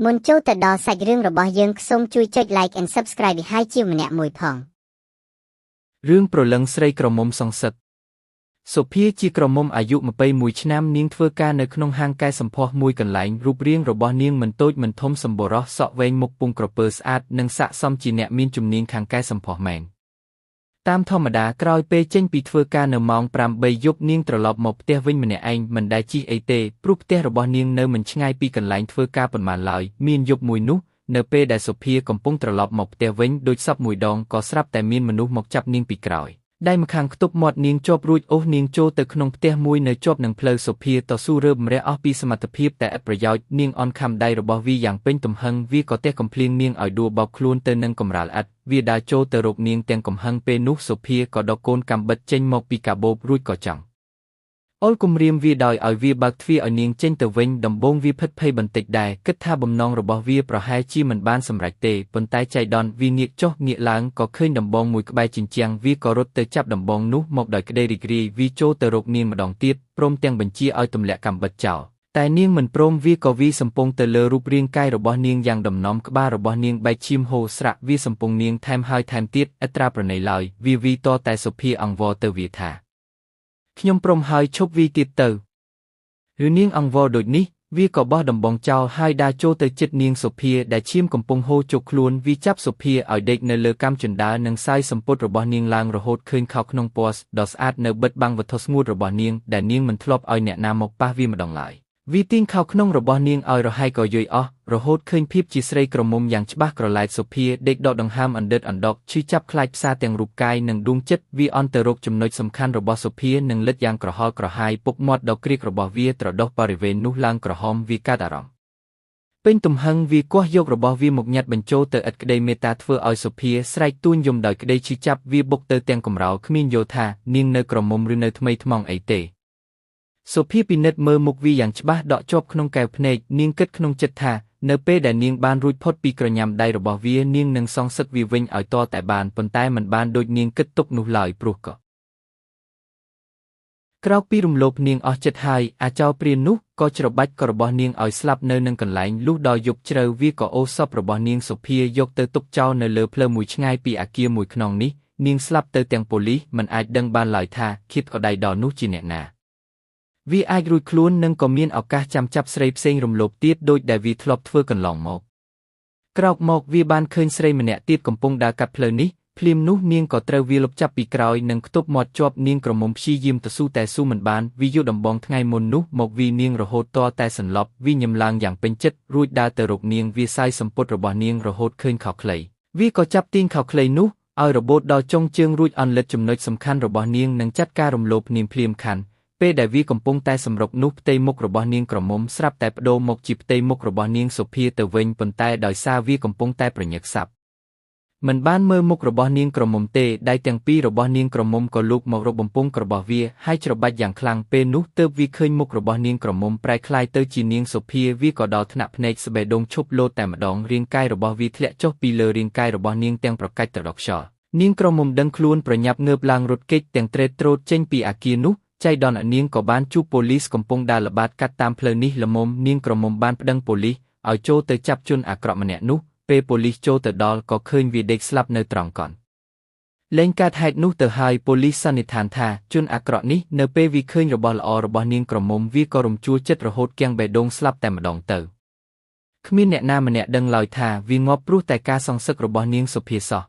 មុនចូលទៅដល់សាច់រឿងរបស់យើងសូមជួយចុច Like and Subscribe ឲ្យជាម្នាក់មួយផងរឿងព្រលឹងស្រីក្រមុំសង្សិទ្ធសុភាជាក្រមុំអាយុ21ឆ្នាំនាងធ្វើការនៅក្នុងហាងកែសម្ផស្សមួយកន្លែងរូបរាងរបស់នាងមិនតូចមិនធំសម្បុរសសក់វែងមុខពុងក្រពើស្អាតនិងស័ក្តិសមជាអ្នកមានជំនាញខាងកែសម្ផស្សមែនតាមធម្មតាក្រោយពេលចេញពីធ្វើការនៅម៉ោង 8 យប់នាងត្រឡប់មកផ្ទះវិញម្នាក់ឯងមិនដែលជិះអីទេព្រោះផ្ទះរបស់នាងនៅមិនឆ្ងាយពីកន្លែងធ្វើការប៉ុន្មានឡើយមានយប់មួយនោះនៅពេលដែលសុភាកំពុងត្រឡប់មកផ្ទះវិញដូចសពមួយដងក៏ស្រាប់តែមានមនុស្សមកចាប់នាងពីក្រោយដៃម្ខាងខ្ទប់មាត់នាងជាប់រួចអូសនាងចូលទៅក្នុងផ្ទះមួយនៅជាប់នឹងផ្លូវសុភាតស៊ូរើបំរះអស់ពីសមត្ថភាពតែឥតប្រយោជន៍នាងអន់ខំដៃរបស់វាយ៉ាងពេញទំហឹងវាក៏ទះកំភ្លៀងនាងឲ្យដួលបោកខ្លួនទៅនឹងកំរាលឥដ្ឋវាដើរចូលទៅរកនាងទាំងកំហឹងពេលនោះសុភាក៏ដកកូនកាំបិតចេញមកពីកាបូបរួចក៏ចង់អុលគំរាមវាដោយឲ្យវាបើកទ្វារឲ្យនាងចេញទៅវិញដំបូងវាភិតភ័យបន្តិចដែរគិតថាបំណងរបស់វាប្រហែលជាមិនបានសម្រេចទេប៉ុន្តែចៃដន្យវាងាកចុះងាកឡើងក៏ឃើញដំបងមួយក្បែរជញ្ជាំងវាក៏រត់ទៅចាប់ដំបងនោះមកដោយក្តីរីករាយវាចូលទៅរកនាងម្ដងទៀតព្រមទាំងបញ្ជាឲ្យទម្លាក់កាំបិតចោលតែនាងមិនព្រមវាក៏វាសំពងទៅលើរូបរាងកាយរបស់នាងយ៉ាងដំណំក្បាលរបស់នាងបែកឈាមហូរស្រាក់វាសំពងនាងថែមហើយថែមទៀតឥតត្រាប្រណីឡើយវាវីតតែសុភាអង្វរទៅវាថាខ្ញុំព្រមហើយឈប់វាទៀតទៅឬនាងអង្វរដូចនេះវាក៏បោះដំបងចោលហើយដើរចូលទៅជិតនាងសុភាដែលឈាមកំពុងហូរជោគខ្លួនវាចាប់សុភាឲ្យដេកនៅលើកាំជណ្ដើរនិងសាយសម្ពុតរបស់នាងឡើងរហូតឃើញខោក្នុងពណ៌ដ៏ស្អាតនៅបិទបាំងវត្ថុស្ងួតរបស់នាងដែលនាងមិនធ្លាប់ឲ្យអ្នកណាមកប៉ះវាម្ដងឡើយវាទាញខោក្នុងរបស់នាងឲ្យរហែកក៏យយអស់រហូតឃើញភាពជាស្រីក្រមុំយ៉ាងច្បាស់ក្រឡែតសុភាដេកដកដង្ហើមអណ្ឌិតអណ្ដកឈឺចាប់ខ្លាចផ្សាទាំងរូបកាយនិងដួងចិត្តវាអន់ទៅរកចំណុចសំខាន់របស់សុភានិងលិតយ៉ាងក្រហល់ក្រហាយពុកមាត់ដ៏ក្រៀករបស់វាត្រដុសបរិវេណនោះឡើងក្រហមវាកាត់អារម្មណ៍ពេញទំហឹងវាគាស់យករបស់វាមកញ៉ាត់បញ្ចូលទៅឥតក្តីមេត្តាធ្វើឲ្យសុភាស្រែកទួញយំដោយក្តីឈឺចាប់វាបុកទៅទាំងកំរោលគ្មានយល់ថានាងនៅក្រមុំឬនៅថ្មីថ្មងអីទេសុភាពិនិត្យមើលមុខវាយ៉ាងច្បាស់ដកជាប់ក្នុងកែវភ្នែកនាងគិតក្នុងចិត្តថានៅពេលដែលនាងបានរួចផុតពីក្រញាំដៃរបស់វានាងនឹងសងសឹកវាវិញឲ្យតតែបានប៉ុន្តែមិនបានដូចនាងគិតទុកនោះឡើយព្រោះក៏ក្រោកពីរំលោភនាងអស់ចិត្តហើយអាចោរព្រាននោះក៏ច្របាច់ក៏របស់នាងឲ្យស្លាប់នៅនឹងកន្លែងលុះដល់យប់ជ្រៅវាក៏អូសសពរបស់នាងសុភាយកទៅទុកចោលនៅលើផ្លូវមួយឆ្ងាយពីអគារមួយខ្នងនេះនាងស្លាប់ទៅទាំងប៉ូលីសមិនអាចដឹងបានឡើយថាឃាតក្តីដល់នោះជាអ្នកណាវាអាចរួចខ្លួននិងក៏មានឱកាសចាំចាប់ស្រីផ្សេងរំលោភទៀតដូចដែលវាធ្លាប់ធ្វើកន្លងមកក្រោកមកវាបានឃើញស្រីម្នាក់ទៀតកំពុងដើរកាត់ផ្លូវនេះភ្លាមនោះនាងក៏ត្រូវវាលុបចាប់ពីក្រោយនិងខ្ទប់មាត់ជាប់នាងក្រមុំព្យាយាមទៅស៊ូតែស៊ូមិនបានវាយកដំបងថ្ងៃមុននោះមកវានាងរហូតតតែសន្លប់វាញឹមឡើងយ៉ាងពេញចិត្តរួចដើរទៅរកនាងវាសាយសម្ពុតរបស់នាងរហូតឃើញខោខ្លីវាក៏ចាប់ទាញខោខ្លីនោះឲ្យរបូតដល់ចុងជើងរួចអន្លិតចំណុចសំខាន់របស់នាងនិងចាត់ការរំលោភនាងភ្លាមខណ្ឌពេលដែលវាកំពុងតែសម្រុកនោះផ្ទៃមុខរបស់នាងក្រមុំស្រាប់តែបដូរមកជាផ្ទៃមុខរបស់នាងសុភាទៅវិញប៉ុន្តែដោយសារវាកំពុងតែប្រញឹកសាប់មិនបានមើលមុខរបស់នាងក្រមុំទេដៃទាំងពីររបស់នាងក្រមុំក៏លូកមករកបំពង់របស់វាហើយច្របាច់យ៉ាងខ្លាំងពេលនោះទើបវាឃើញមុខរបស់នាងក្រមុំប្រែក្លាយទៅជានាងសុភាវាក៏ដល់ថ្នាក់ភ្នែកស្បេះដូងឈប់លោតតែម្ដងរាងកាយរបស់វាធ្លាក់ចុះពីលើរាងកាយរបស់នាងទាំងប្រកាច់ត្រដកខ្យល់នាងក្រមុំដឹងខ្លួនប្រញាប់ងើបឡើងរត់គេចទាំងត្រេតត្រោតចេញពីអគារនោះចៃដន្យនាងក៏បានជួបប៉ូលីសកំពុងដើរល្បាតកាត់តាមផ្លូវនេះល្មមនាងក្រមុំបានប្តឹងប៉ូលីសឲ្យចូលទៅចាប់ជនអាក្រក់ម្នាក់នោះពេលប៉ូលីសចូលទៅដល់ក៏ឃើញវាដេកស្លាប់នៅត្រង់កន្លែងកើតហេតុនោះទៅហើយប៉ូលីសសន្និដ្ឋានថាជនអាក្រក់នេះនៅពេលវាឃើញរបស់ល្អរបស់នាងក្រមុំវាក៏រំជួលចិត្តរហូតគាំងបេះដូងស្លាប់តែម្ដងទៅគ្មានអ្នកណាម្នាក់ដឹងឡើយថាវាងាប់ព្រោះតែការសងសឹករបស់នាងសុភាសោះ